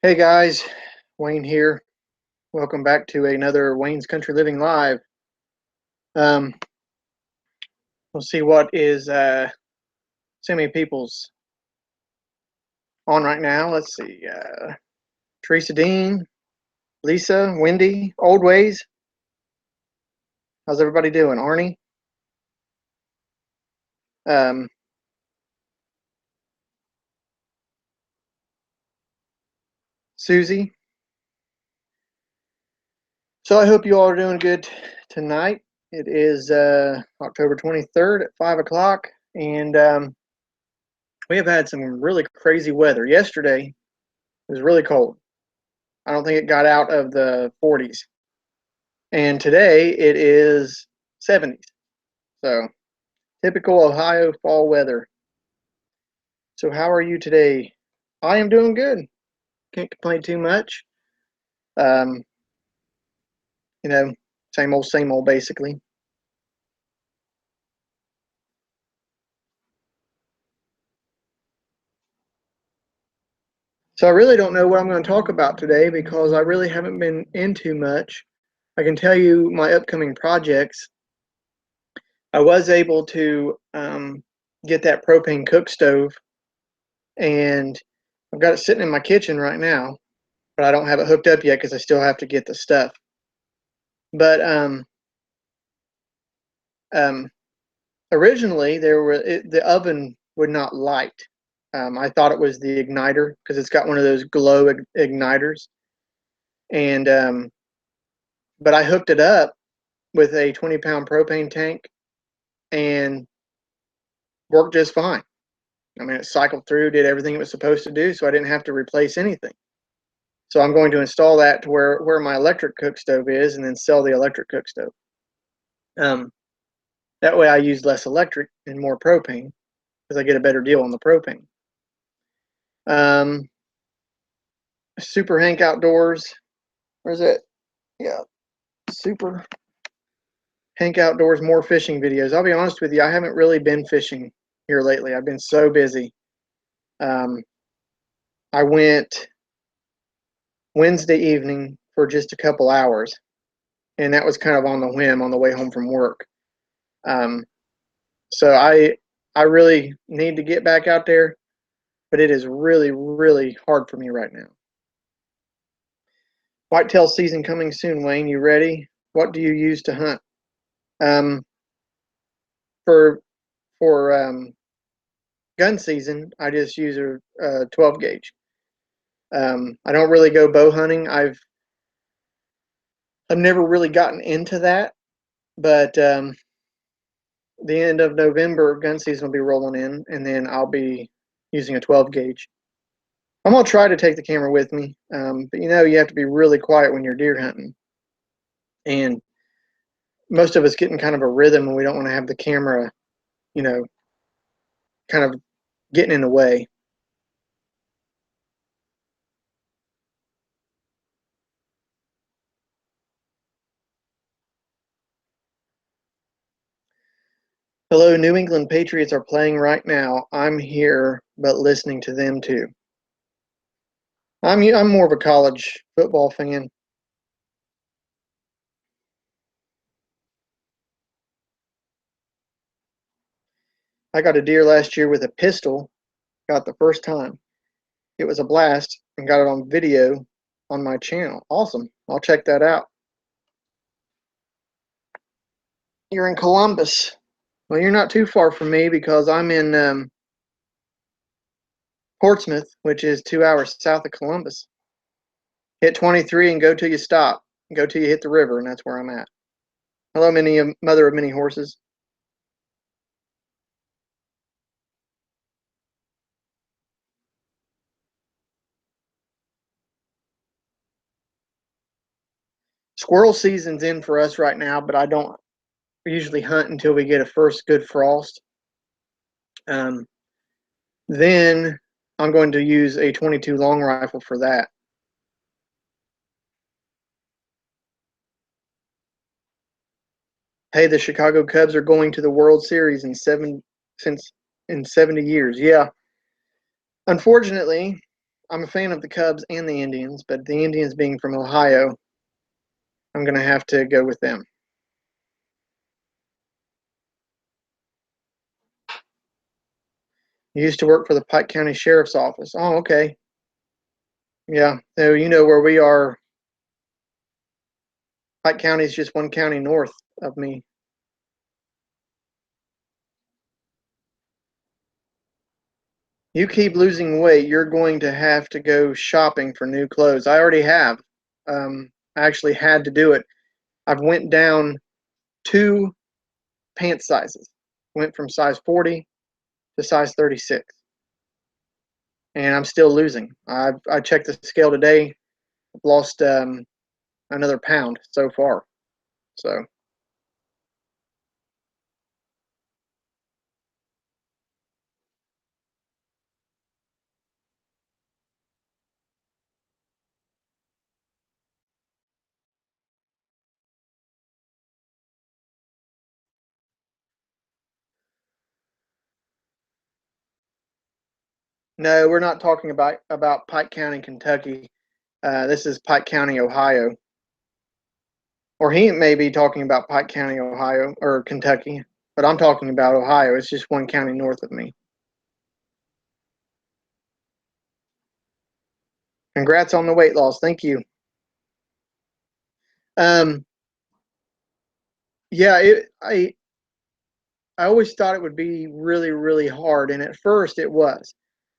Hey guys, Wayne here. Welcome back to another Wayne's Country Living Live. Um, we'll see what is so many people's on right now. Let's see. Teresa Dean, Lisa, Wendy, Old Ways. How's everybody doing? Arnie, um, Susie. So I hope you all are doing good tonight. It is October 23rd at 5 o'clock, and we have had some really crazy weather. Yesterday it was really cold. I don't think it got out of the 40s. And today it is 70s. So typical Ohio fall weather. So how are you today? I am doing good. Can't complain too much. Um, you know, same old basically. So I really don't know what I'm going to talk about today because I really haven't been into much. I can tell you my upcoming projects. I was able to get that propane cook stove, and I've got it sitting in my kitchen right now, but I don't have it hooked up yet because I still have to get the stuff. But um, originally the oven would not light. I thought it was the igniter because it's got one of those glow igniters, and but I hooked it up with a 20-pound propane tank and worked just fine. I mean, it cycled through, did everything it was supposed to do, so I didn't have to replace anything. So I'm going to install that to where my electric cook stove is, and then sell the electric cook stove. Um, that way, I use less electric and more propane because I get a better deal on the propane. Um, Super Hank Outdoors. Where's it? Yeah, Super Hank Outdoors. More fishing videos. I'll be honest with you, I haven't really been fishing here lately. I've been so busy. Um, I went Wednesday evening for just a couple hours, and that was kind of on the whim on the way home from work. Um, so I really need to get back out there, but it is really hard for me right now. Whitetail season coming soon, Wayne. You ready? What do you use to hunt? Um, for gun season, I just use a 12 gauge. I don't really go bow hunting. I've never really gotten into that, but the end of November, gun season will be rolling in, and then I'll be using a 12 gauge. I'm gonna try to take the camera with me, but you have to be really quiet when you're deer hunting, and most of us get in kind of a rhythm, and we don't want to have the camera, you know, kind of getting in the way. Hello, New England Patriots are playing right now. I'm here, but listening to them too. I'm more of a college football fan. I got a deer last year with a pistol, got the first time. It was a blast and got it on video on my channel. Awesome. I'll check that out. You're in Columbus. Well, you're not too far from me because I'm in Portsmouth, which is 2 hours south of Columbus. Hit 23 and go till you stop. Go till you hit the river, and that's where I'm at. Hello, mother of many horses. Squirrel season's in for us right now, but I don't usually hunt until we get a first good frost. Um, then I'm going to use a 22 long rifle for that. Hey, the Chicago Cubs are going to the World Series in 70 years. Yeah, unfortunately, I'm a fan of the Cubs and the Indians, but the Indians being from Ohio, I'm going to have to go with them. You used to work for the Pike County Sheriff's Office. Oh, okay. Yeah. So you know where we are. Pike County is just one county north of me. You keep losing weight, you're going to have to go shopping for new clothes. I already have. I actually had to do it. I've went down 2 pant sizes. Went from size 40 to size 36, and I'm still losing. I checked the scale today. I've lost another pound so far. So no, we're not talking about Pike County, Kentucky. This is Pike County, Ohio. Or he may be talking about Pike County, Ohio, or Kentucky, but I'm talking about Ohio. It's just one county north of me. Congrats on the weight loss. Thank you. Um, yeah, I always thought it would be really, really hard, and at first it was.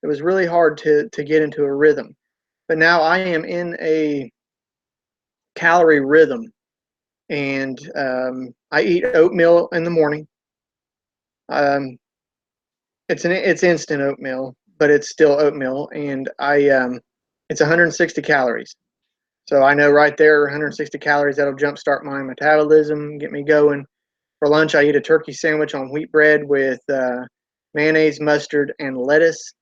It was really hard to get into a rhythm, but now I am in a calorie rhythm, and I eat oatmeal in the morning. Um, it's instant oatmeal, but it's still oatmeal, and it's 160 calories. So I know right there, 160 calories, that'll jumpstart my metabolism, get me going. For lunch, I eat a turkey sandwich on wheat bread with mayonnaise, mustard, and lettuce.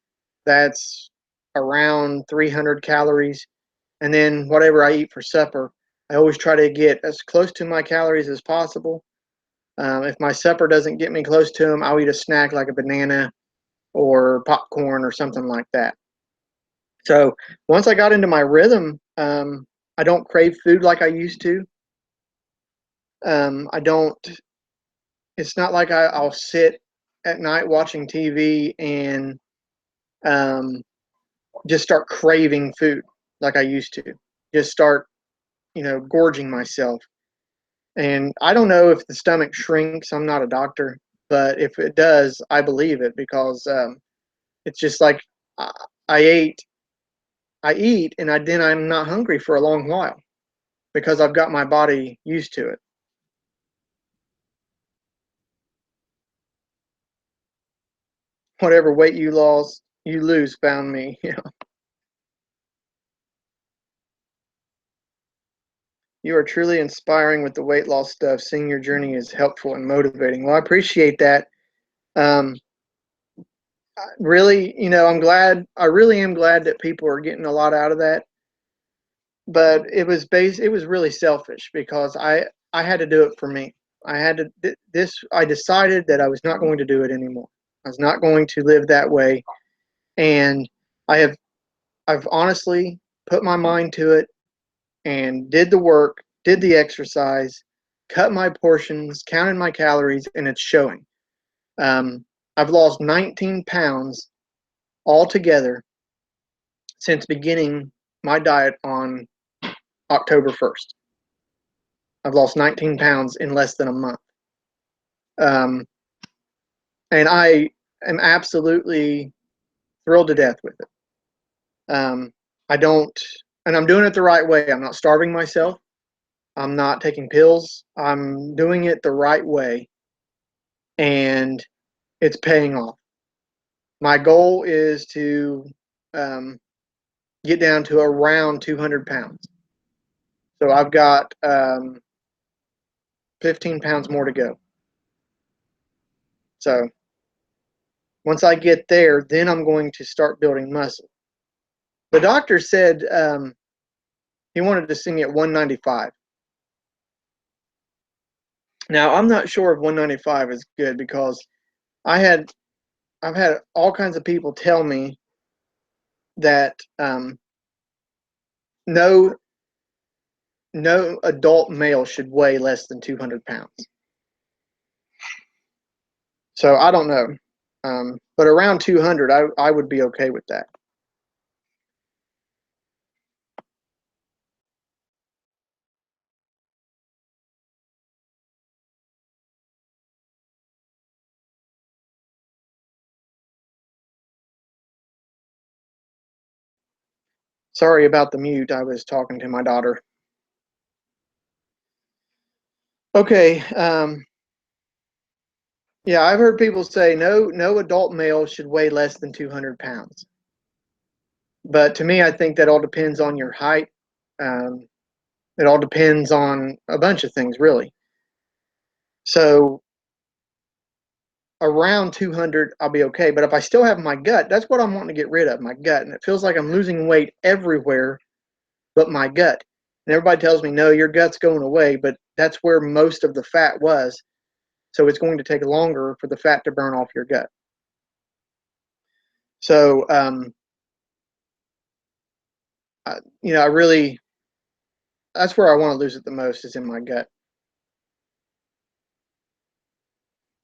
That's around 300 calories. And then whatever I eat for supper, I always try to get as close to my calories as possible. If my supper doesn't get me close to them, I'll eat a snack like a banana or popcorn or something like that. So once I got into my rhythm, I don't crave food like I used to. I don't. It's not like I'll sit at night watching TV and um, just start craving food like I used to. Just start, gorging myself. And I don't know if the stomach shrinks. I'm not a doctor, but if it does, I believe it because it's just like I, I ate, I eat, and then I'm not hungry for a long while because I've got my body used to it. Whatever weight you lose found me. You are truly inspiring with the weight loss stuff. Seeing your journey is helpful and motivating. Well, I appreciate that. Um, really, I'm glad. I really am glad that people are getting a lot out of that. But it was really selfish because I had to do it for me. I had to this. I decided that I was not going to do it anymore. I was not going to live that way, and I have I've honestly put my mind to it and did the work, did the exercise, cut my portions, counted my calories, and it's showing. I've lost 19 pounds altogether since beginning my diet on October 1st. I've lost 19 pounds in less than a month. Um, and I am absolutely thrilled to death with it. I don't, and I'm doing it the right way. I'm not starving myself. I'm not taking pills. I'm doing it the right way, and it's paying off. My goal is to um, get down to around 200 pounds. So I've got 15 pounds more to go. So once I get there, then I'm going to start building muscle. The doctor said he wanted to see me at 195. Now I'm not sure if 195 is good because I had I've had all kinds of people tell me that no no adult male should weigh less than 200 pounds. So I don't know, but around 200, I would be okay with that. Sorry about the mute. I was talking to my daughter. Okay. Yeah, I've heard people say no adult male should weigh less than 200 pounds. But to me, I think that all depends on your height. Um, it all depends on a bunch of things, really. So around 200, I'll be okay. But if I still have my gut, that's what I'm wanting to get rid of, my gut. And it feels like I'm losing weight everywhere but my gut. And everybody tells me, no, your gut's going away, but that's where most of the fat was. So it's going to take longer for the fat to burn off your gut. So, I really, that's where I want to lose it the most is in my gut.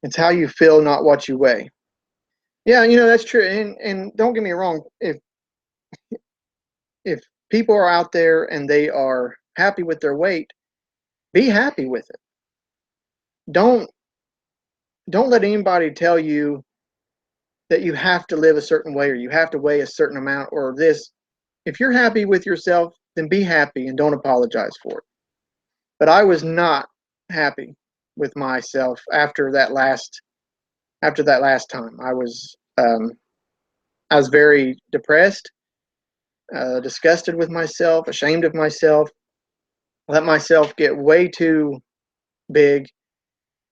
It's how you feel, not what you weigh. Yeah, that's true. And don't get me wrong, if people are out there and they are happy with their weight, be happy with it. Don't don't let anybody tell you that you have to live a certain way or you have to weigh a certain amount or this. If you're happy with yourself, then be happy and don't apologize for it. But I was not happy with myself after that last time. I was very depressed, disgusted with myself, ashamed of myself, let myself get way too big,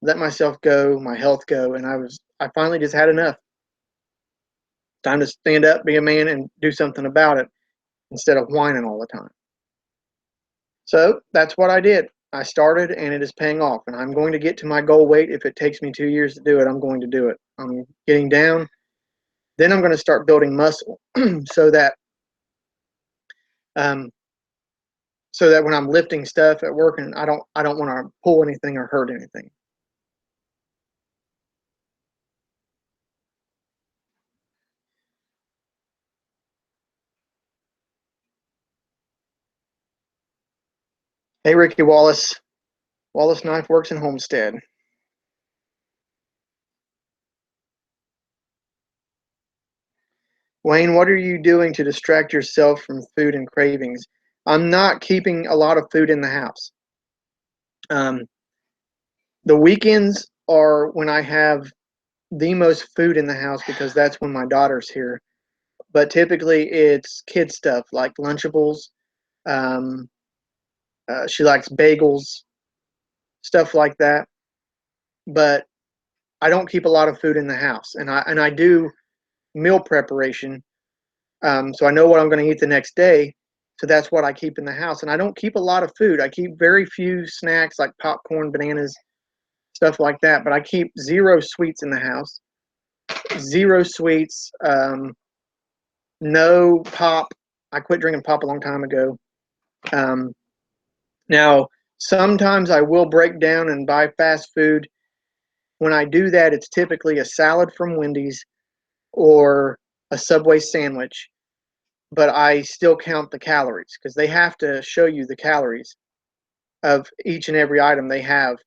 let myself go, my health go, and I finally just had enough. Time to stand up, be a man, and do something about it instead of whining all the time. So that's what I did. I started, and it is paying off. And I'm going to get to my goal weight. If it takes me 2 years to do it, I'm going to do it. I'm getting down. Then I'm going to start building muscle, so that um, so that when I'm lifting stuff at work, and I don't want to pull anything or hurt anything. Hey, Ricky Wallace. Wallace Knife Works in Homestead. Wayne, what are you doing to distract yourself from food and cravings? I'm not keeping a lot of food in the house. Um, the weekends are when I have the most food in the house because that's when my daughter's here. But typically it's kid stuff like Lunchables. Um, she likes bagels, stuff like that. But I don't keep a lot of food in the house, and I do meal preparation, so I know what I'm going to eat the next day. So that's what I keep in the house, and I don't keep a lot of food. I keep very few snacks like popcorn, bananas, stuff like that. But I keep zero sweets in the house, zero sweets, no pop. I quit drinking pop a long time ago. Um, Now, sometimes I will break down and buy fast food. When I do that, it's typically a salad from Wendy's or a Subway sandwich, but I still count the calories because they have to show you the calories of each and every item they have.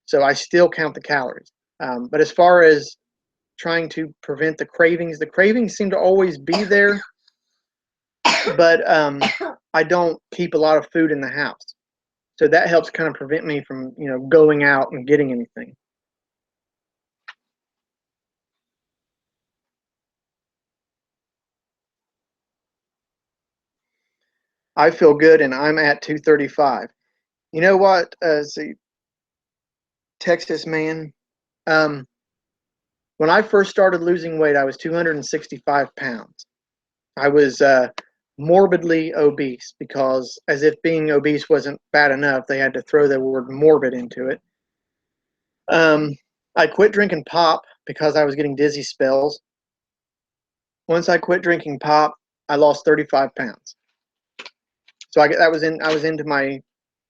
So I still count the calories. But as far as trying to prevent the cravings seem to always be there, but I don't keep a lot of food in the house. So that helps kind of prevent me from, going out and getting anything. I feel good and I'm at 235. You know what? See, Texas man, um, when I first started losing weight, I was 265 pounds. I was morbidly obese because, as if being obese wasn't bad enough, they had to throw the word morbid into it. Um, I quit drinking pop because I was getting dizzy spells. Once I quit drinking pop, I lost 35 pounds. So I was into my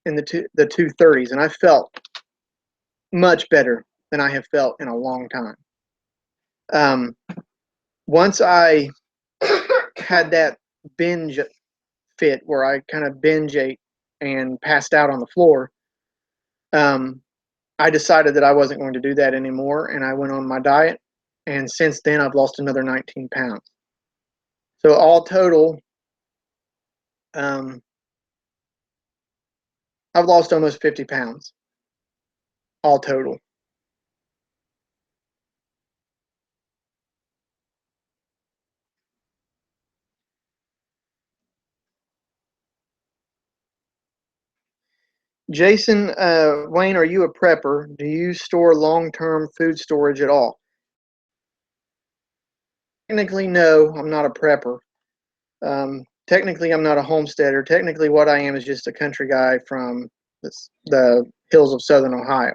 in the 230s, and I felt much better than I have felt in a long time. Once I had that binge fit where I kind of binge ate and passed out on the floor, I decided that I wasn't going to do that anymore, and I went on my diet. And since then, I've lost another 19 pounds. So all total, I've lost almost 50 pounds. All total. Jason, Wayne, are you a prepper? Do you store long-term food storage at all? Technically, no, I'm not a prepper. Technically, I'm not a homesteader. Technically, what I am is just a country guy from the hills of southern Ohio.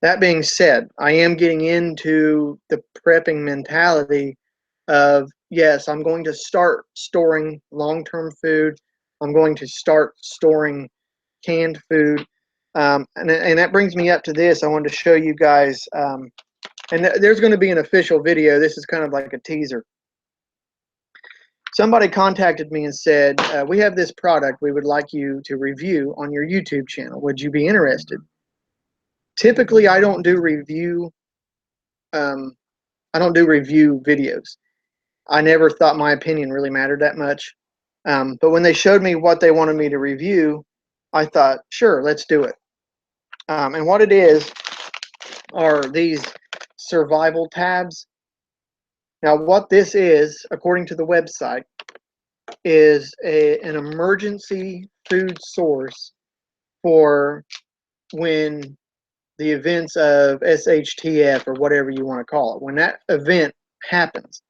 That being said, I am getting into the prepping mentality of, yes, I'm going to start storing long-term food. I'm going to start storing canned food. And that brings me up to this. I wanted to show you guys, and there's going to be an official video. This is kind of like a teaser. Somebody contacted me and said, we have this product we would like you to review on your YouTube channel. Would you be interested? Typically, I don't do review videos. I never thought my opinion really mattered that much. But when they showed me what they wanted me to review, I thought, sure, let's do it. And what it is are these survival tabs. Now, what this is, according to the website, is an emergency food source for when the events of SHTF or whatever you want to call it, when that event happens.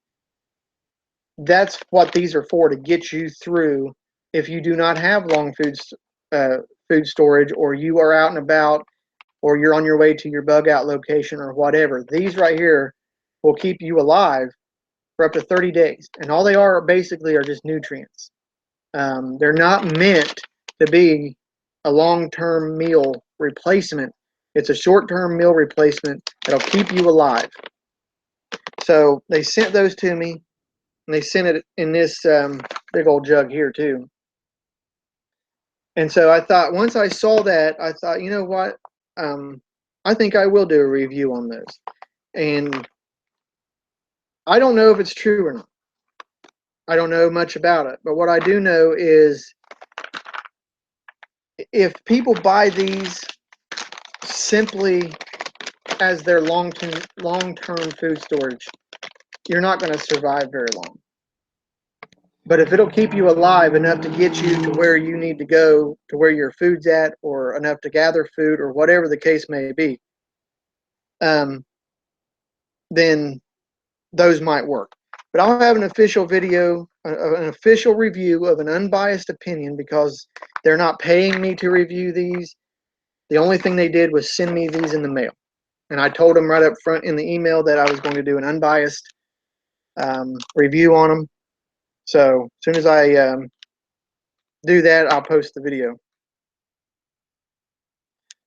That's what these are for, to get you through if you do not have long food storage, or you are out and about, or you're on your way to your bug out location or whatever. These right here will keep you alive for up to 30 days. And all they are basically are just nutrients. They're not meant to be a long-term meal replacement. It's a short-term meal replacement that'll keep you alive. So they sent those to me, and they sent it in this big old jug here too. And so I thought, once I saw that, I thought, you know what? I think I will do a review on those. And I don't know if it's true or not. I don't know much about it. But what I do know is, if people buy these simply as their long-term food storage, you're not going to survive very long. But if it'll keep you alive enough to get you to where you need to go, to where your food's at, or enough to gather food, or whatever the case may be, then those might work. But I'll have an official video, an official review of an unbiased opinion, because they're not paying me to review these. The only thing they did was send me these in the mail. And I told them right up front in the email that I was going to do an unbiased review on them. So as soon as I do that, I'll post the video.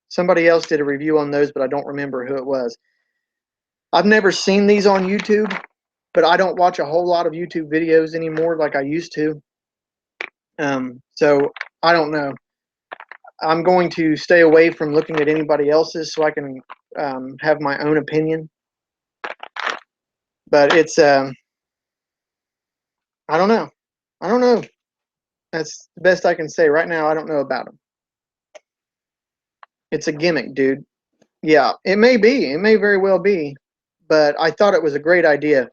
Somebody else did a review on those, but I don't remember who it was. I've never seen these on YouTube, but I don't watch a whole lot of YouTube videos anymore like I used to. So I don't know. I'm going to stay away from looking at anybody else's so I can have my own opinion. But it's, I don't know. I don't know. That's the best I can say. Right now, I don't know about them. It's a gimmick, dude. Yeah, it may be. It may very well be. But I thought it was a great idea.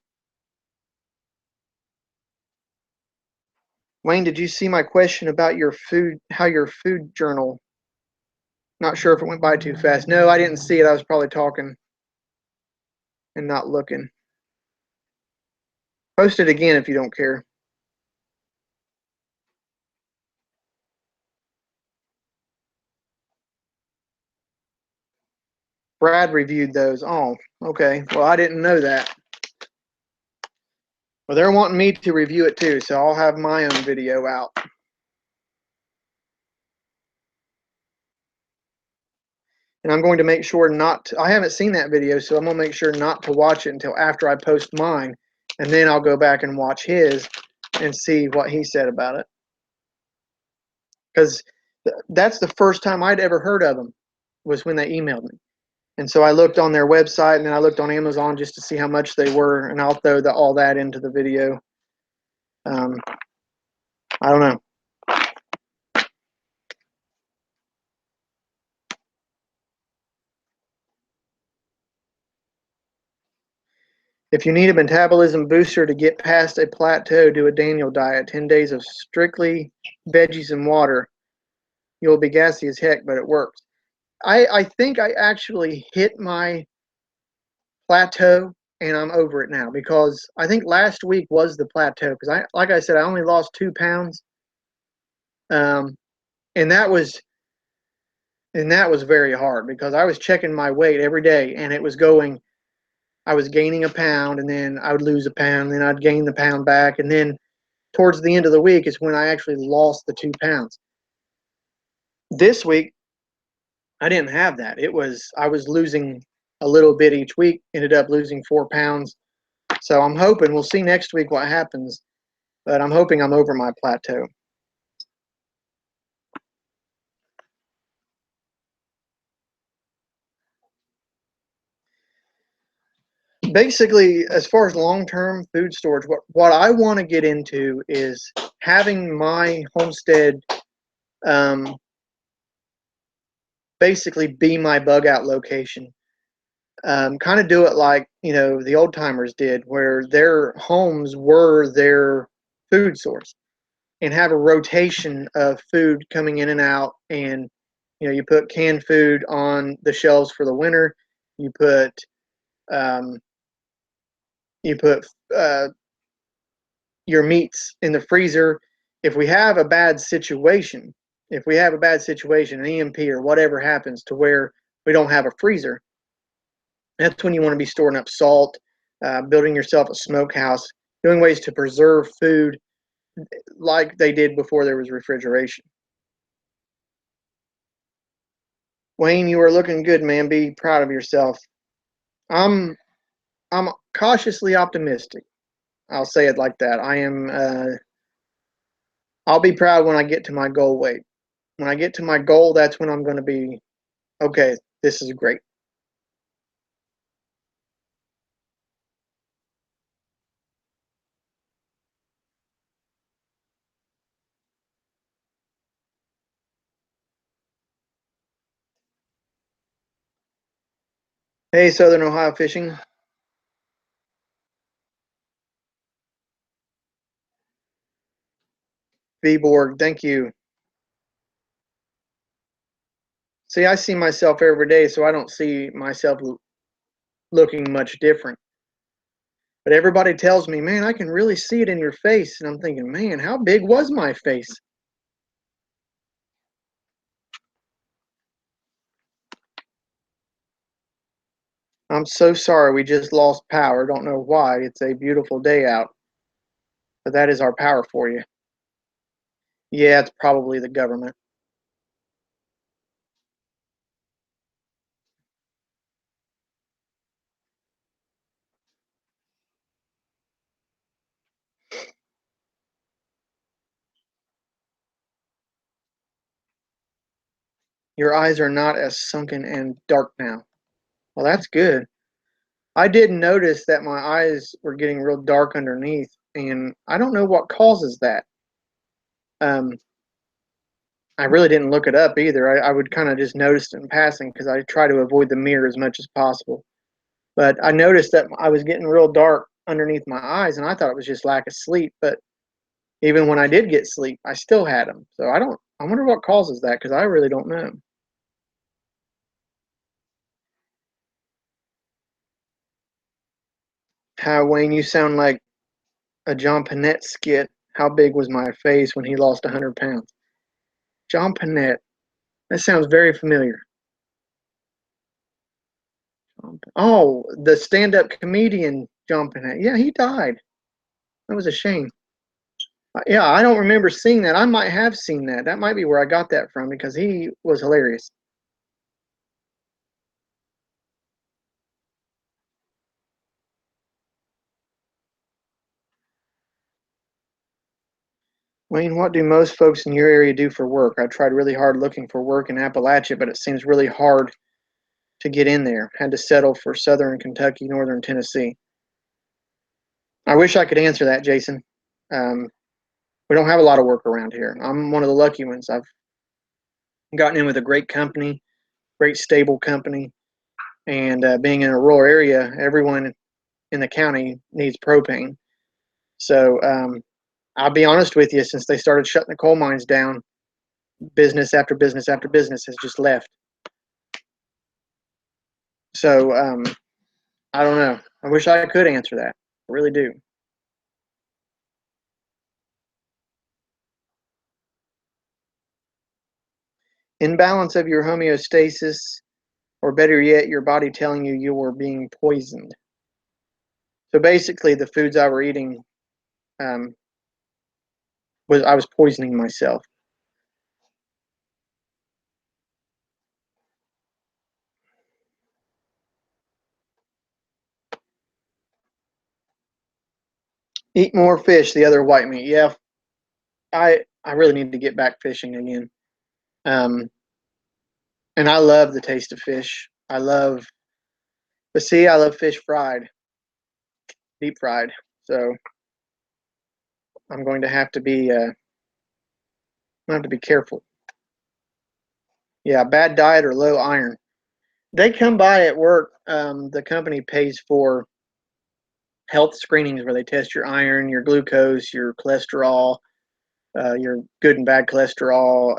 Wayne, did you see my question about your food, how your food journal? Not sure if it went by too fast. No, I didn't see it. I was probably talking and not looking. Post it again if you don't care. Brad reviewed those. Oh, okay. Well, I didn't know that. Well, they're wanting me to review it too, so I'll have my own video out. And I'm going to make sure not to, I haven't seen that video, so I'm going to make sure not to watch it until after I post mine. And then I'll go back and watch his and see what he said about it. Because that's the first time I'd ever heard of them, was when they emailed me. And so I looked on their website, and then I looked on Amazon just to see how much they were, and I'll throw all that into the video. I don't know. If you need a metabolism booster to get past a plateau, do a Daniel diet. 10 days of strictly veggies and water. You'll be gassy as heck, but it works. I think I actually hit my plateau, and I'm over it now, because I think last week was the plateau, because like I said, I only lost 2 pounds. And that was very hard, because I was checking my weight every day, and it was going, I was gaining a pound, and then I would lose a pound, and then I'd gain the pound back, and then towards the end of the week is when I actually lost the 2 pounds. This week, I didn't have that. I was losing a little bit each week, ended up losing 4 pounds. So I'm hoping, we'll see next week what happens, but I'm hoping I'm over my plateau. Basically, as far as long-term food storage, what I want to get into is having my homestead basically be my bug out location. Kind of do it like, the old timers did, where their homes were their food source, and have a rotation of food coming in and out. And you put canned food on the shelves for the winter. You put um, you put your meats in the freezer. If we have a bad situation, an EMP or whatever happens to where we don't have a freezer, that's when you want to be storing up salt, building yourself a smokehouse, doing ways to preserve food like they did before there was refrigeration. Wayne, you are looking good, man. Be proud of yourself. I'm I'm cautiously optimistic. I'll say it like that. I am. I'll be proud when I get to my goal weight. When I get to my goal, that's when I'm going to be okay. This is great. Hey, Southern Ohio Fishing. Viborg, thank you. See, I see myself every day, so I don't see myself looking much different. But everybody tells me, man, I can really see it in your face. And I'm thinking, man, how big was my face? I'm so sorry we just lost power. Don't know why. It's a beautiful day out. But that is our power for you. Yeah, it's probably the government. Your eyes are not as sunken and dark now. Well, that's good. I did notice that my eyes were getting real dark underneath, and I don't know what causes that. Um, I really didn't look it up either. I would kind of just notice it in passing, because I try to avoid the mirror as much as possible. But I noticed that I was getting real dark underneath my eyes, and I thought it was just lack of sleep. But even when I did get sleep, I still had them. So I wonder what causes that, because I really don't know. How, Wayne, you sound like a John Panette skit. How big was my face when he lost 100 pounds? John Panette. That sounds very familiar. Oh, the stand-up comedian John Panette. Yeah, he died. That was a shame. Yeah, I don't remember seeing that. I might have seen that. That might be where I got that from because he was hilarious. Wayne, what do most folks in your area do for work? I tried really hard looking for work in Appalachia, but it seems really hard to get in there. Had to settle for southern Kentucky, northern Tennessee. I wish I could answer that, Jason. Um, we don't have a lot of work around here. I'm one of the lucky ones. I've gotten in with a great company, great stable company, and being in a rural area, everyone in the county needs propane. So I'll be honest with you, since they started shutting the coal mines down, business after business after business has just left. So I don't know. I wish I could answer that. I really do. Imbalance of your homeostasis, or better yet, your body telling you you were being poisoned. So basically, the foods I were eating um, was I was poisoning myself. Eat more fish, the other white meat. Yeah, I really need to get back fishing again. Um, and I love the taste of fish. But see, I love fish fried, deep fried. So I'm going to have to be, careful. Yeah, bad diet or low iron. They come by at work. The company pays for health screenings where they test your iron, your glucose, your cholesterol, your good and bad cholesterol,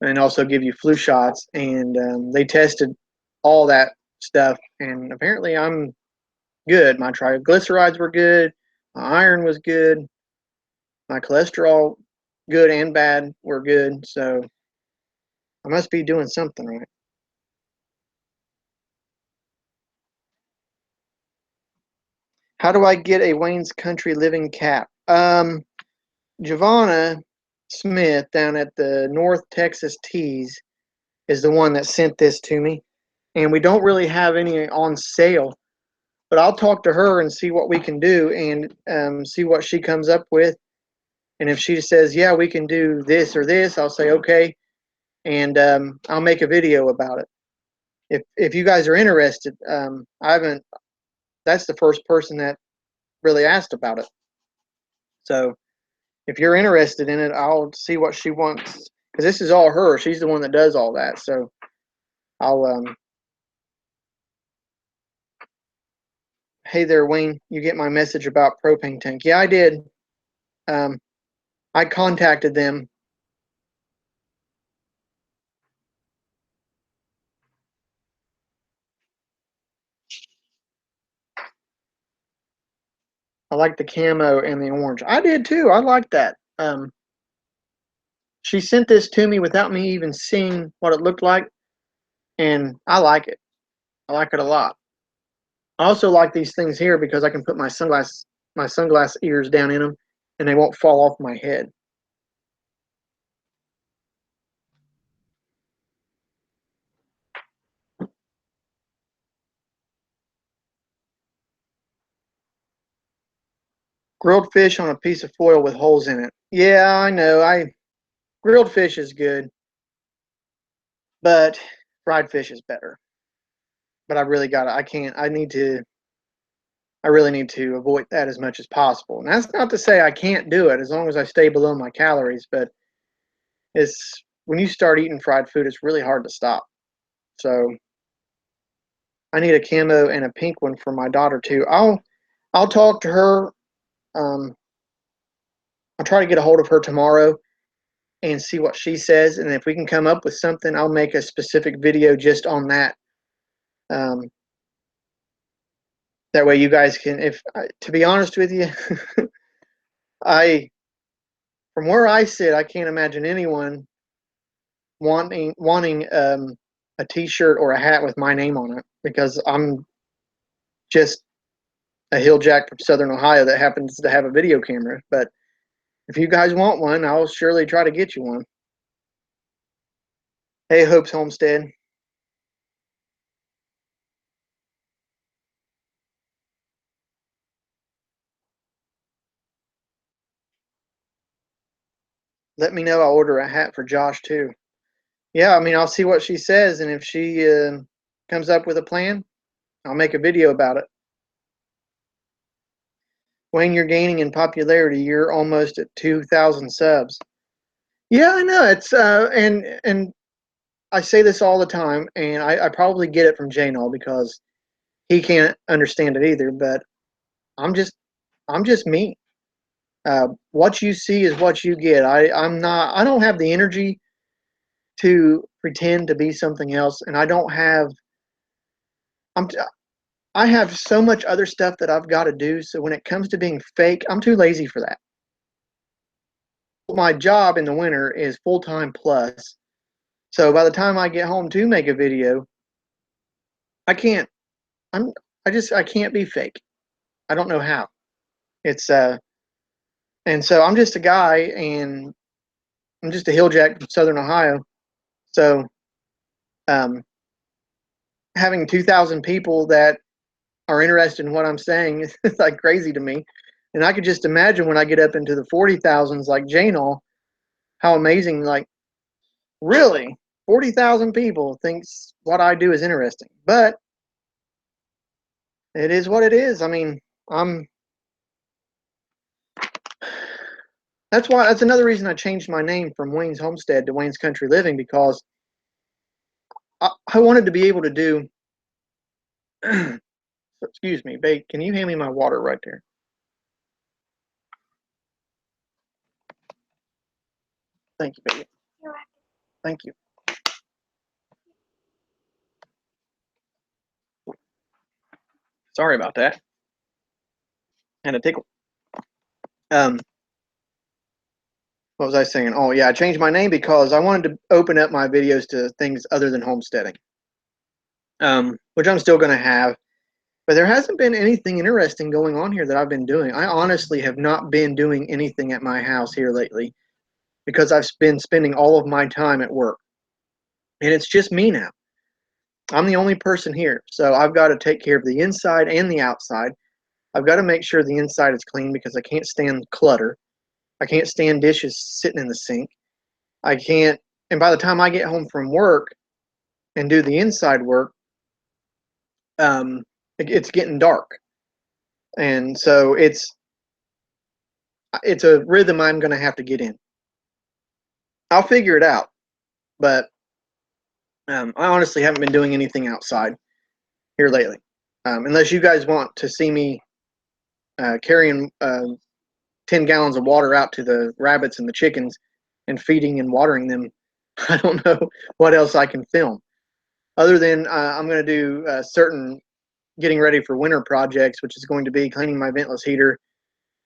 and also give you flu shots. And they tested all that stuff, and apparently I'm good. My triglycerides were good, my iron was good, my cholesterol, good and bad, were good. So I must be doing something right. How do I get a Wayne's Country Living cap? Giovanna Smith down at the North Texas Tees is the one that sent this to me, and we don't really have any on sale. But I'll talk to her and see what we can do, and see what she comes up with. And if she says, "Yeah, we can do this or this," I'll say, "Okay," and I'll make a video about it. If you guys are interested, I haven't. That's the first person that really asked about it. So if you're interested in it, I'll see what she wants because this is all her. She's the one that does all that. So I'll. Hey there, Wayne. You get my message about propane tank? Yeah, I did. Um, I contacted them. I like the camo and the orange. I did too. I like that. She sent this to me without me even seeing what it looked like, and I like it. I like it a lot. I also like these things here because I can put my sunglass ears down in them, and they won't fall off my head. Grilled fish on a piece of foil with holes in it. Yeah, I know. I grilled fish is good, but fried fish is better. But I really got to I can't. I really need to avoid that as much as possible. And that's not to say I can't do it as long as I stay below my calories, but it's when you start eating fried food, it's really hard to stop. So I need a camo and a pink one for my daughter too. I'll talk to her. Um, I'll try to get a hold of her tomorrow and see what she says. And if we can come up with something, I'll make a specific video just on that. Um, that way, you guys can. If to be honest with you, I from where I sit, I can't imagine anyone wanting a T-shirt or a hat with my name on it because I'm just a hill jack from Southern Ohio that happens to have a video camera. But if you guys want one, I'll surely try to get you one. Hey, Hope's Homestead. Let me know. I'll order a hat for Josh too. Yeah, I mean, I'll see what she says, and if she comes up with a plan, I'll make a video about it. Wayne, you're gaining in popularity. You're almost at 2,000 subs. Yeah, I know. It's and I say this all the time, and I probably get it from Janol because he can't understand it either. But I'm just I'm just me. What you see is what you get. I'm not. I don't have the energy to pretend to be something else, and I don't have. I'm. I have so much other stuff that I've got to do. So when it comes to being fake, I'm too lazy for that. My job in the winter is full time plus. So by the time I get home to make a video, I can't. I'm. I can't be fake. I don't know how. It's and so I'm just a guy, and I'm just a hilljack from Southern Ohio. So um, having 2,000 people that are interested in what I'm saying is like crazy to me. And I could just imagine when I get up into the 40,000s like Janel, how amazing, like really 40,000 people thinks what I do is interesting. But it is what it is. I mean, I'm that's another reason I changed my name from Wayne's Homestead to Wayne's Country Living, because I wanted to be able to do excuse me, babe, can you hand me my water right there? Thank you, baby. Thank you. Sorry about that. And a tickle. Um, what was I saying? Oh yeah, I changed my name because I wanted to open up my videos to things other than homesteading. Which I'm still gonna have. But there hasn't been anything interesting going on here that I've been doing. I honestly have not been doing anything at my house here lately because I've been spending all of my time at work. And it's just me now. I'm the only person here. So I've got to take care of the inside and the outside. I've got to make sure the inside is clean because I can't stand clutter. I can't stand dishes sitting in the sink. I can't, and by the time I get home from work and do the inside work, it's getting dark. And so it's a rhythm I'm going to have to get in. I'll figure it out, but I honestly haven't been doing anything outside here lately. Unless you guys want to see me carrying 10 gallons of water out to the rabbits and the chickens and feeding and watering them, I don't know what else I can film. Other than I'm going to do certain getting ready for winter projects, which is going to be cleaning my ventless heater.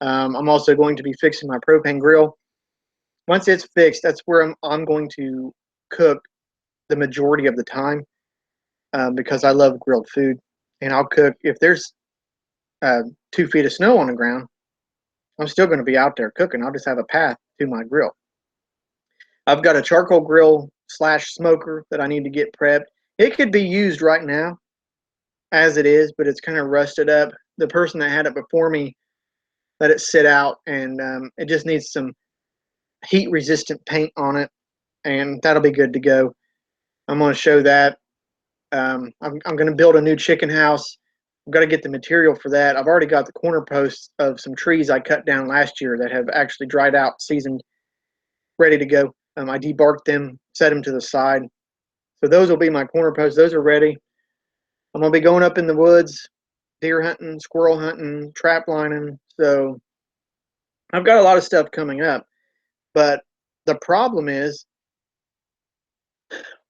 I'm also going to be fixing my propane grill. Once it's fixed, that's where I'm going to cook the majority of the time because I love grilled food. And I'll cook if there's 2 feet of snow on the ground. I'm still going to be out there cooking. I'll just have a path to my grill. I've got a charcoal grill slash smoker that I need to get prepped. It could be used right now as it is, but it's kind of rusted up. The person that had it before me let it sit out, and it just needs some heat resistant paint on it, and that'll be good to go. I'm going to show that. I'm going to build a new chicken house. I've got to get the material for that. I've already got the corner posts of some trees I cut down last year that have actually dried out, seasoned, ready to go. I debarked them, set them to the side. So those will be my corner posts. Those are ready. I'm going to be going up in the woods, deer hunting, squirrel hunting, trap lining. So I've got a lot of stuff coming up. But the problem is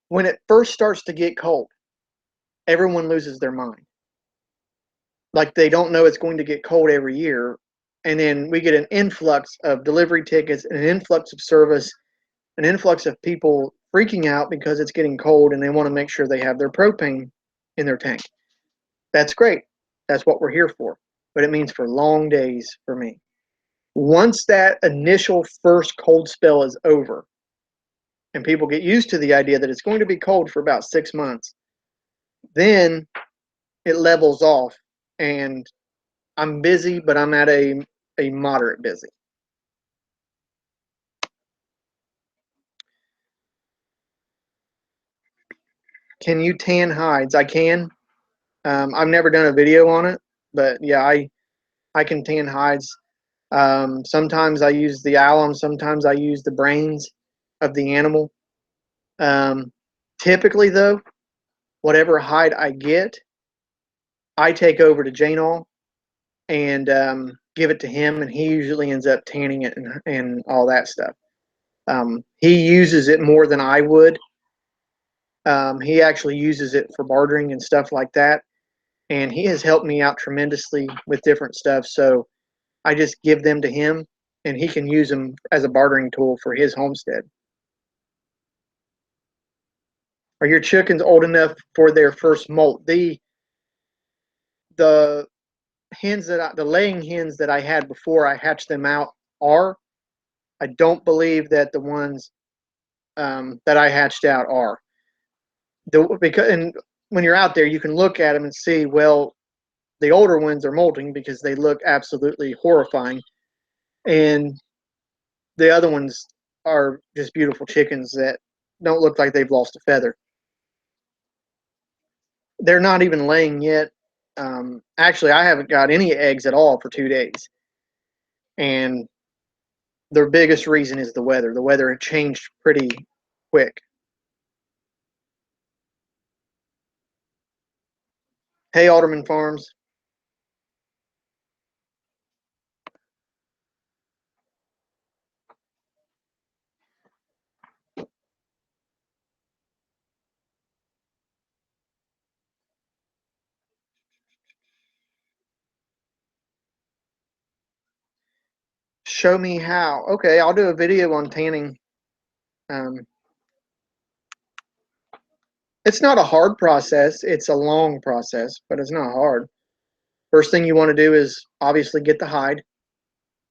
when it first starts to get cold, everyone loses their mind. Like they don't know it's going to get cold every year. And then we get an influx of delivery tickets, an influx of service, an influx of people freaking out because it's getting cold and they want to make sure they have their propane in their tank. That's great. That's what we're here for. but it means for long days for me. Once that initial first cold spell is over, and people get used to the idea that it's going to be cold for about 6 months, then it levels off, and I'm busy, but I'm at a moderate busy. Can you tan hides? I can. I've never done a video on it, but yeah, I can tan hides. Sometimes I use the alum, sometimes I use the brains of the animal. Um, Typically, though, whatever hide I get, I take over to Janol and give it to him, and he usually ends up tanning it and all that stuff. He uses it more than I would. He actually uses it for bartering and stuff like that, and he has helped me out tremendously with different stuff. So I just give them to him, and he can use them as a bartering tool for his homestead. Are your chickens old enough for their first molt? The the laying hens that I had before I hatched them out are. I don't believe that the ones that I hatched out are. Because and when you're out there, you can look at them and see, well, the older ones are molting because they look absolutely horrifying, and the other ones are just beautiful chickens that don't look like they've lost a feather. They're not even laying yet. Actually, I haven't got any eggs at all for 2 days, and the biggest reason is the weather. The weather had changed pretty quick. Hey, Alderman Farms. Show me how. Okay, I'll do a video on tanning. Um, it's not a hard process. It's a long process, but it's not hard. First thing you want to do is obviously get the hide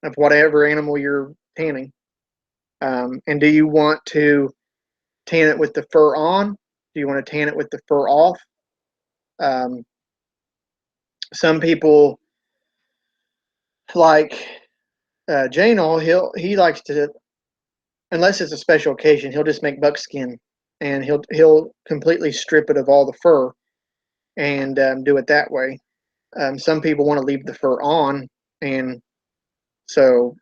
of whatever animal you're tanning. And do you want to tan it with the fur on? Do you want to tan it with the fur off? Um, some people like Janel. He likes to, unless it's a special occasion, he'll just make buckskin, and he'll completely strip it of all the fur and do it that way. Some people want to leave the fur on, and so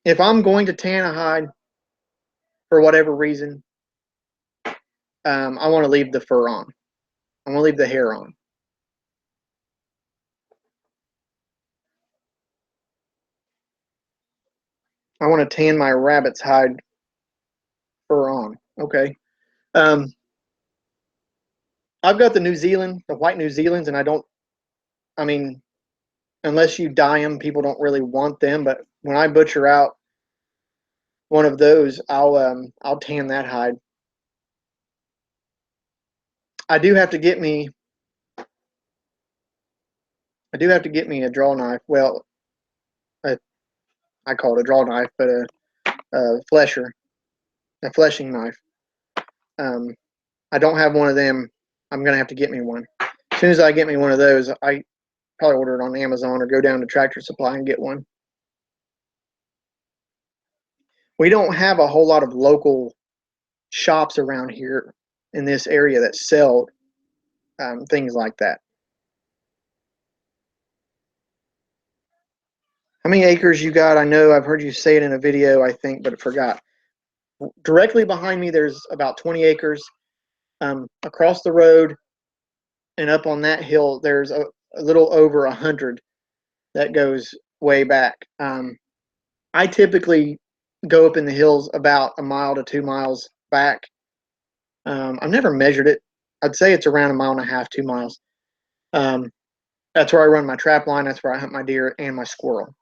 if I'm going to tan a hide for whatever reason, I want to leave the fur on. I want to leave the hair on. I want to tan my rabbit's hide fur on. Okay. Um, I've got the white New Zealands, and I don't. I mean, unless you dye them, people don't really want them. But when I butcher out one of those, I'll tan that hide. I do have to get me. I do have to get me a draw knife. Well, a, I call it a draw knife, but a flesher, a fleshing knife. Um, I don't have one of them. I'm gonna have to get me one. As soon as I get me one of those, I probably order it on Amazon or go down to Tractor Supply and get one. We don't have a whole lot of local shops around here in this area that sell things like that. How many acres you got? I know I've heard you say it in a video, I think, but I forgot. Directly behind me, there's about 20 acres. Across the road and up on that hill, there's a little over 100 that goes way back. I typically go up in the hills about a mile to 2 miles back. I've never measured it. I'd say it's around a mile and a half, 2 miles. Um, that's where I run my trap line. That's where I hunt my deer and my squirrel.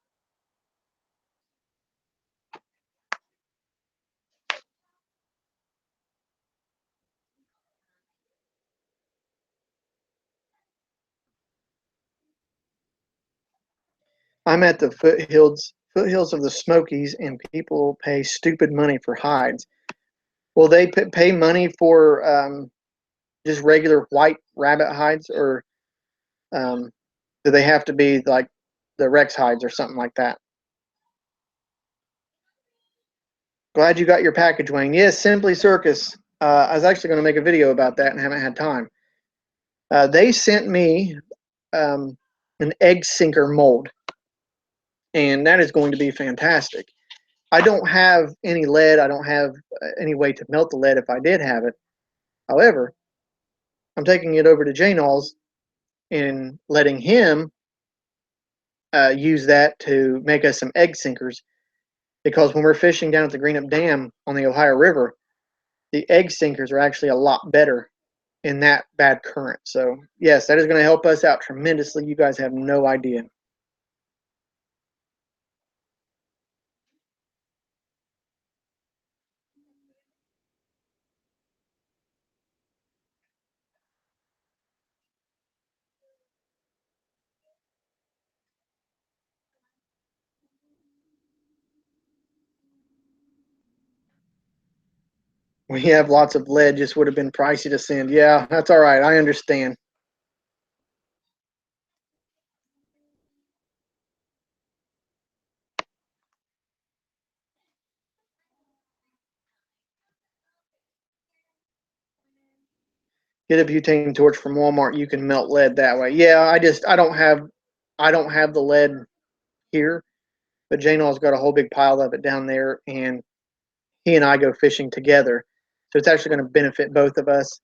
I'm at the foothills of the Smokies, and people pay stupid money for hides. Will they pay money for just regular white rabbit hides, or do they have to be like the Rex hides or something like that? Glad you got your package, Wayne. Yes, Simply Circus. I was actually going to make a video about that and haven't had time. They sent me an egg sinker mold, and that is going to be fantastic. I don't have any lead. I don't have any way to melt the lead if I did have it. However, I'm taking it over to Janol's and letting him use that to make us some egg sinkers, because when we're fishing down at the Greenup Dam on the Ohio River, the egg sinkers are actually a lot better in that bad current. So yes, that is going to help us out tremendously. You guys have no idea. We have lots of lead, just would have been pricey to send. Yeah, that's all right. I understand. Get a butane torch from Walmart. You can melt lead that way. Yeah, I don't have the lead here, but Janel's got a whole big pile of it down there, and he and I go fishing together. So it's actually going to benefit both of us.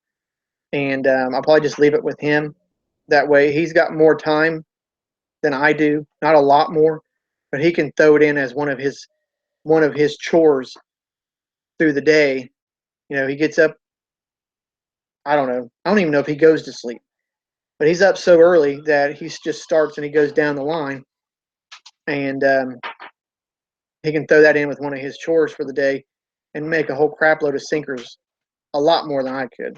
And I'll probably just leave it with him. That way, he's got more time than I do. Not a lot more, but he can throw it in as one of his chores through the day. You know, he gets up. I don't know. I don't even know if he goes to sleep, but he's up so early that he just starts and he goes down the line, and he can throw that in with one of his chores for the day, and make a whole crap load of sinkers, a lot more than I could.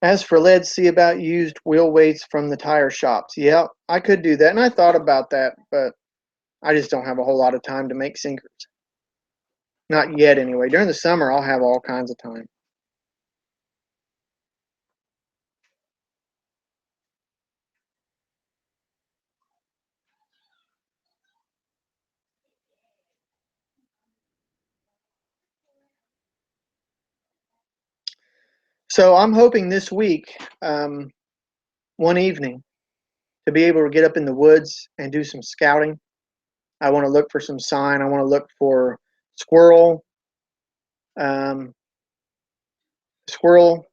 As for lead, see about used wheel weights from the tire shops. Yeah, I could do that, and I thought about that, but I just don't have a whole lot of time to make sinkers. Not yet, anyway. During the summer, I'll have all kinds of time. So I'm hoping this week, one evening, to be able to get up in the woods and do some scouting. I want to look for some sign. I want to look for squirrel, um, squirrel,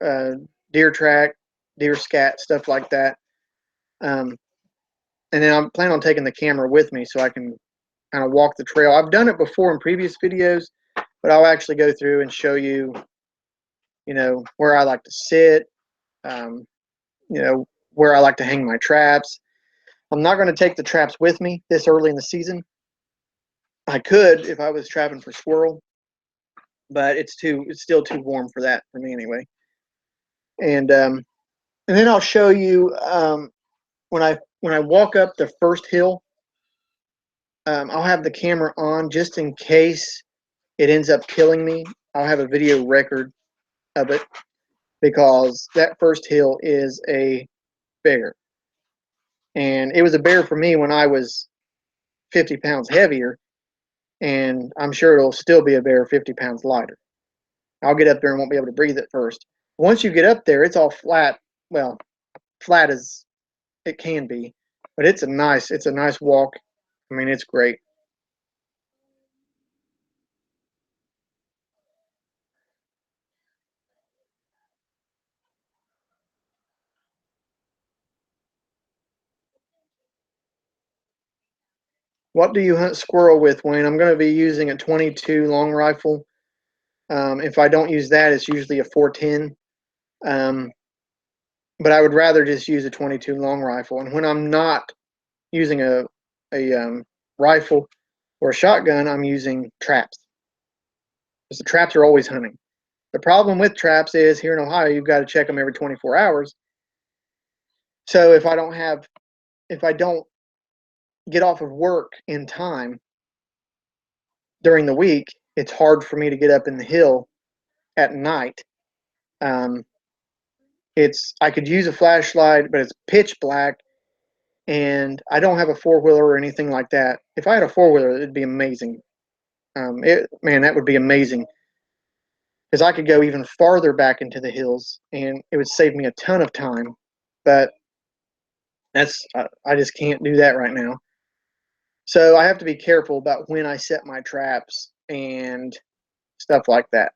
uh, deer track, deer scat, stuff like that. Um, and then I'm planning on taking the camera with me so I can kind of walk the trail. I've done it before in previous videos, but I'll actually go through and show you, you know, where I like to sit, um, you know, where I like to hang my traps. I'm not going to take the traps with me this early in the season. I could if I was trapping for squirrel, but it's still too warm for that for me anyway. And and then I'll show you when I walk up the first hill. I'll have the camera on just in case it ends up killing me. I'll have a video record of it, because that first hill is a bear, and it was a bear for me when I was 50 pounds heavier, and I'm sure it'll still be a bear 50 pounds lighter. I'll get up there and won't be able to breathe at first. Once you get up there, it's all flat. Well, flat as it can be, but it's a nice walk. I mean, it's great. What do you hunt squirrel with, Wayne? I'm going to be using a 22 long rifle. If I don't use that, it's usually a 410. Um, but I would rather just use a 22 long rifle. And when I'm not using a rifle or a shotgun, I'm using traps. Because the traps are always hunting. The problem with traps is here in Ohio, you've got to check them every 24 hours. So if I don't get off of work in time during the week, it's hard for me to get up in the hill at night. Um, I could use a flashlight, but it's pitch black, and I don't have a four-wheeler or anything like that. If I had a four-wheeler, it'd be amazing. Man, that would be amazing because I could go even farther back into the hills, and it would save me a ton of time. But I just can't do that right now. So I have to be careful about when I set my traps and stuff like that.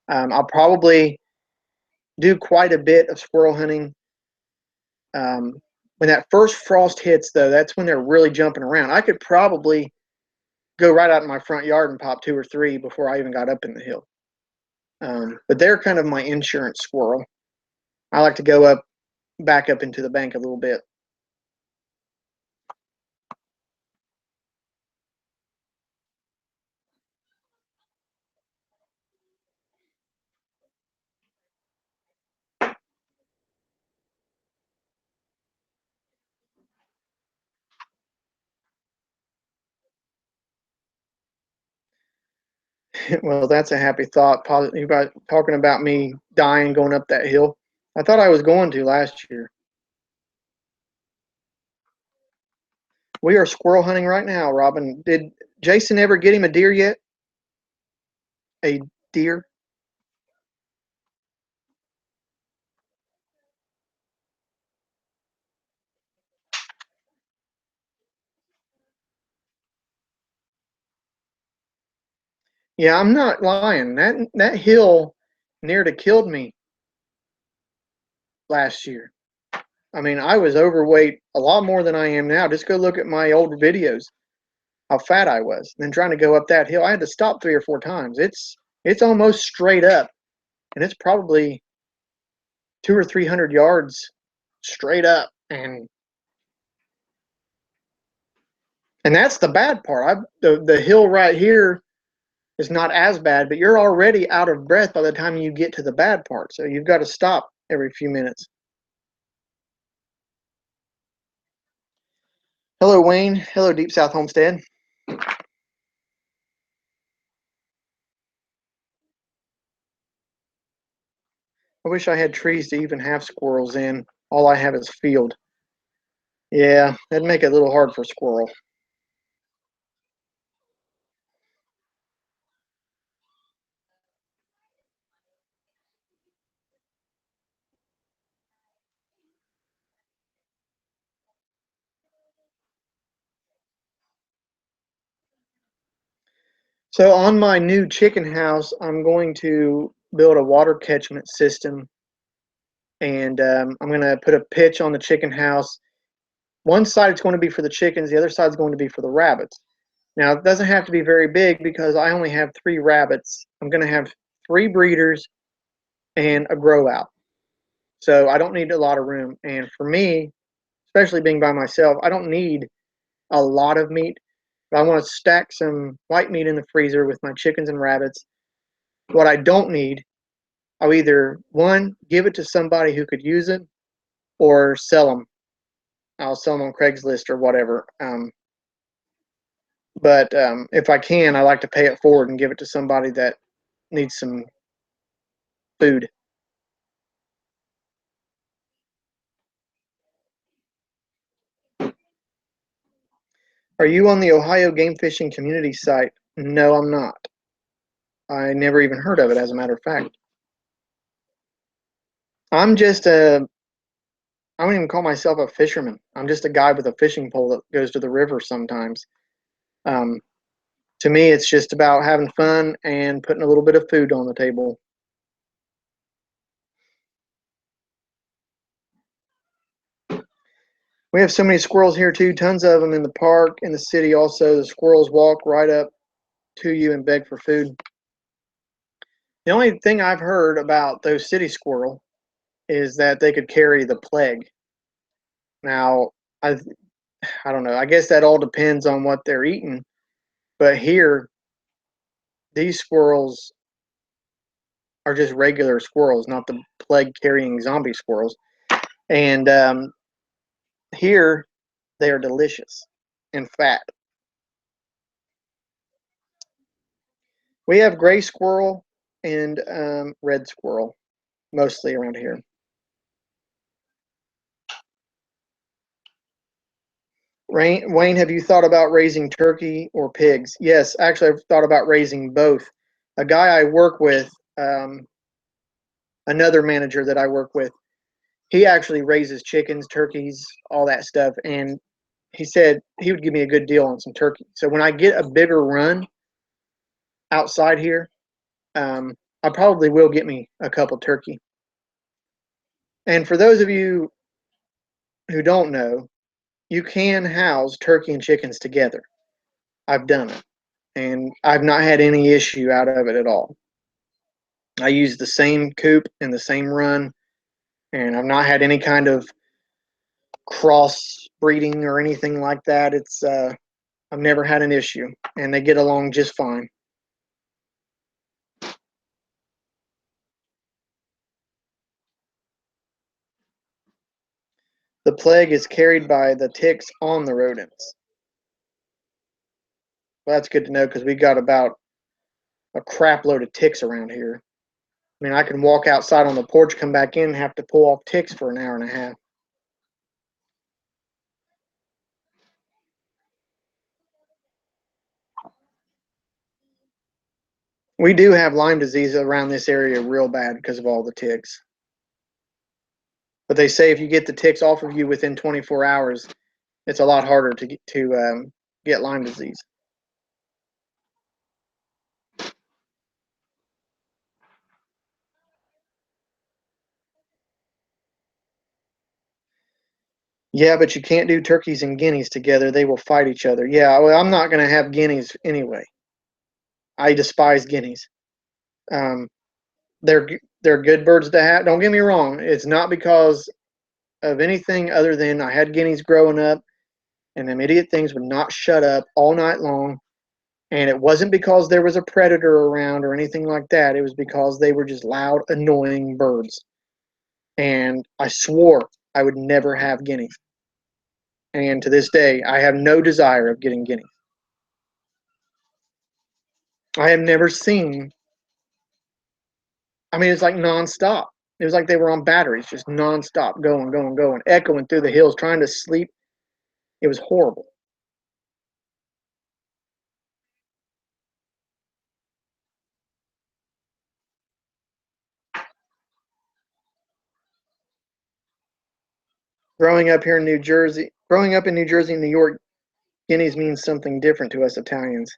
I'll probably do quite a bit of squirrel hunting. When that first frost hits, though, that's when they're really jumping around. I could probably go right out in my front yard and pop two or three before I even got up in the hill. But they're kind of my insurance squirrel. I like to go back up into the bank a little bit. Well, that's a happy thought. About talking about me dying going up that hill. I thought I was going to last year. We are squirrel hunting right now, Robin. Did Jason ever get him a deer yet? A deer? Yeah, I'm not lying. That hill near to killed me last year. I mean, I was overweight a lot more than I am now. Just go look at my old videos, how fat I was. And then trying to go up that hill, I had to stop 3 or 4 times. It's almost straight up, and it's probably 200 or 300 yards straight up, and that's the bad part. The hill right here is not as bad, but you're already out of breath by the time you get to the bad part. So you've got to stop every few minutes. Hello, Wayne. Hello, Deep South Homestead. I wish I had trees to even have squirrels in. All I have is field. Yeah, that'd make it a little hard for squirrel. So on my new chicken house, I'm going to build a water catchment system, and I'm going to put a pitch on the chicken house. One side is going to be for the chickens, the other side is going to be for the rabbits. Now, it doesn't have to be very big because I only have 3 rabbits. I'm going to have 3 breeders and a grow out. So I don't need a lot of room. And for me, especially being by myself, I don't need a lot of meat. But I want to stack some white meat in the freezer with my chickens and rabbits. What I don't need, I'll either, one, give it to somebody who could use it, or sell them. I'll sell them on Craigslist or whatever. But if I can, I like to pay it forward and give it to somebody that needs some food. Are you on the Ohio Game Fishing Community site? No, I'm not. I never even heard of it, as a matter of fact. I'm just a, I don't even call myself a fisherman. I'm just a guy with a fishing pole that goes to the river sometimes. Um, to me, it's just about having fun and putting a little bit of food on the table. We have so many squirrels here too, tons of them in the park, in the city also. The squirrels walk right up to you and beg for food. The only thing I've heard about those city squirrel is that they could carry the plague. Now, I I don't know. I guess that all depends on what they're eating. But here, these squirrels are just regular squirrels, not the plague-carrying zombie squirrels. And here, they are delicious and fat. We have gray squirrel and red squirrel mostly around here. Wayne, have you thought about raising turkey or pigs? Yes, actually, I've thought about raising both. A guy I work with, another manager that I work with, he actually raises chickens, turkeys, all that stuff. And he said he would give me a good deal on some turkey. So when I get a bigger run outside here, I probably will get me a couple turkey. And for those of you who don't know, you can house turkey and chickens together. I've done it, and I've not had any issue out of it at all. I use the same coop and the same run, and I've not had any kind of cross breeding or anything like that. I've never had an issue, and they get along just fine. The plague is carried by the ticks on the rodents. Well, that's good to know because we got about a crap load of ticks around here. I mean, I can walk outside on the porch, come back in, and have to pull off ticks for an hour and a half. We do have Lyme disease around this area real bad because of all the ticks. But they say if you get the ticks off of you within 24 hours, it's a lot harder to get Lyme disease. Yeah, but you can't do turkeys and guineas together. They will fight each other. Yeah, well, I'm not going to have guineas anyway. I despise guineas. Um, they're they're good birds to have. Don't get me wrong. It's not because of anything other than I had guineas growing up, and them idiot things would not shut up all night long. And it wasn't because there was a predator around or anything like that. It was because they were just loud, annoying birds. And I swore I would never have guineas. And to this day, I have no desire of getting guineas. I have never seen, I mean, it's like nonstop. It was like they were on batteries, just nonstop, going, going, going, echoing through the hills, trying to sleep. It was horrible. Growing up in New Jersey and New York, guineas means something different to us Italians.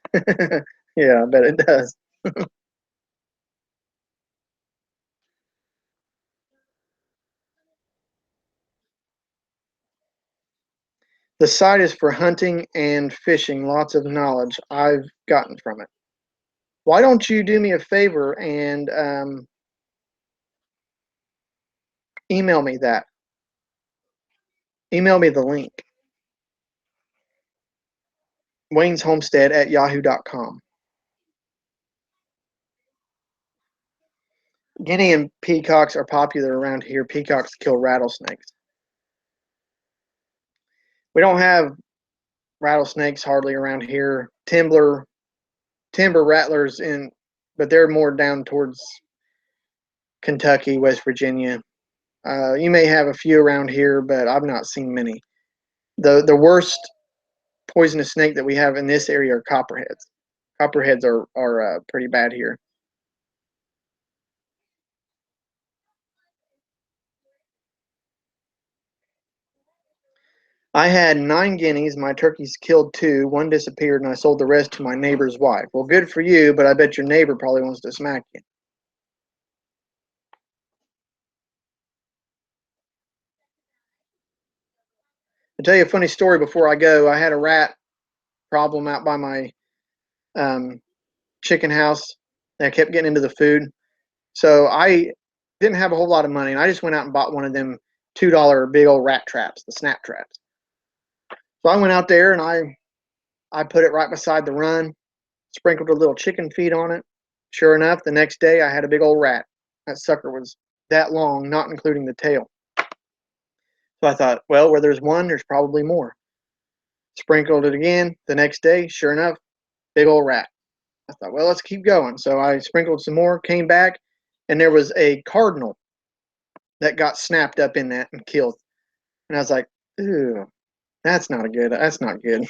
Yeah, I bet it does. The site is for hunting and fishing. Lots of knowledge I've gotten from it. Why don't you do me a favor and email me that? Email me the link. Wayne's Homestead at yahoo.com. Guinea and peacocks are popular around here. Peacocks kill rattlesnakes. We don't have rattlesnakes hardly around here. Timber rattlers but they're more down towards Kentucky, West Virginia. You may have a few around here, but I've not seen many. The worst poisonous snake that we have in this area are copperheads. Copperheads are pretty bad here. I had 9 guineas. My turkeys killed 2. One disappeared, and I sold the rest to my neighbor's wife. Well, good for you, but I bet your neighbor probably wants to smack you. I'll tell you a funny story before I go. I had a rat problem out by my um, chicken house that kept getting into the food. So I didn't have a whole lot of money, and I just went out and bought one of them $2 big old rat traps, the snap traps. So I went out there and I put it right beside the run, sprinkled a little chicken feed on it. Sure enough, the next day I had a big old rat. That sucker was that long, not including the tail. So I thought, well, where there's one, there's probably more. Sprinkled it again the next day. Sure enough, big old rat. I thought, well, let's keep going. So I sprinkled some more, came back, and there was a cardinal that got snapped up in that and killed. And I was like, ooh, that's not good. That's not good.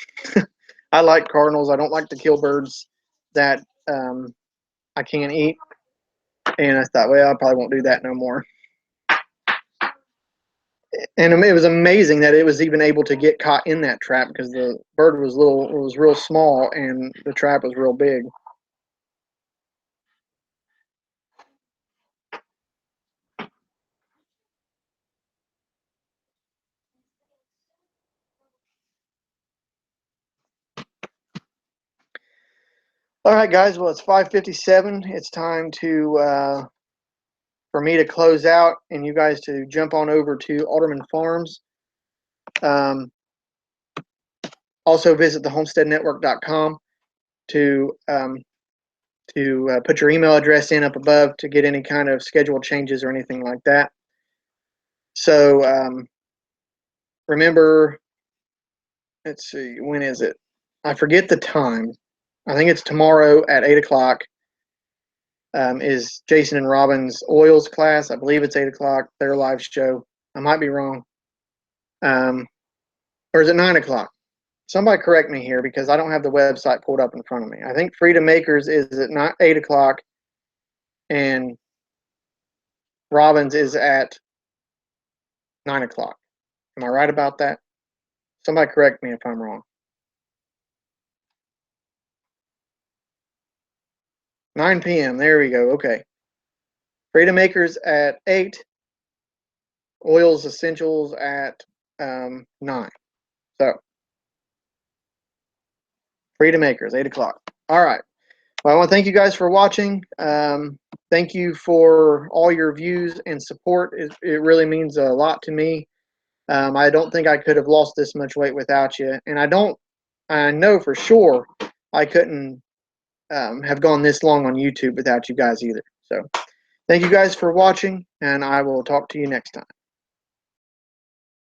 I like cardinals. I don't like to kill birds that I can't eat. And I thought, well, I probably won't do that no more. And it was amazing that it was even able to get caught in that trap because the bird was real small, and the trap was real big. All right, guys. Well, it's 5:57. It's time to for me to close out, and you guys to jump on over to Alderman Farms. Also, visit thehomesteadnetwork.com to put your email address in up above to get any kind of schedule changes or anything like that. So remember, let's see, when is it? I forget the time. I think it's tomorrow at 8 o'clock. Is Jason and Robin's oils class. I believe it's 8 o'clock, their live show. I might be wrong. Or is it 9 o'clock? Somebody correct me here because I don't have the website pulled up in front of me. I think Freedom Makers is at 8 o'clock and Robin's is at 9 o'clock. Am I right about that? Somebody correct me if I'm wrong. 9 p.m. There we go. Okay. Freedom Makers at 8. Oils Essentials at 9. So Freedom Makers, 8 o'clock. All right. Well, I want to thank you guys for watching. Thank you for all your views and support. It really means a lot to me. I don't think I could have lost this much weight without you. And I know for sure I couldn't have gone this long on YouTube without you guys either. So thank you guys for watching, and I will talk to you next time.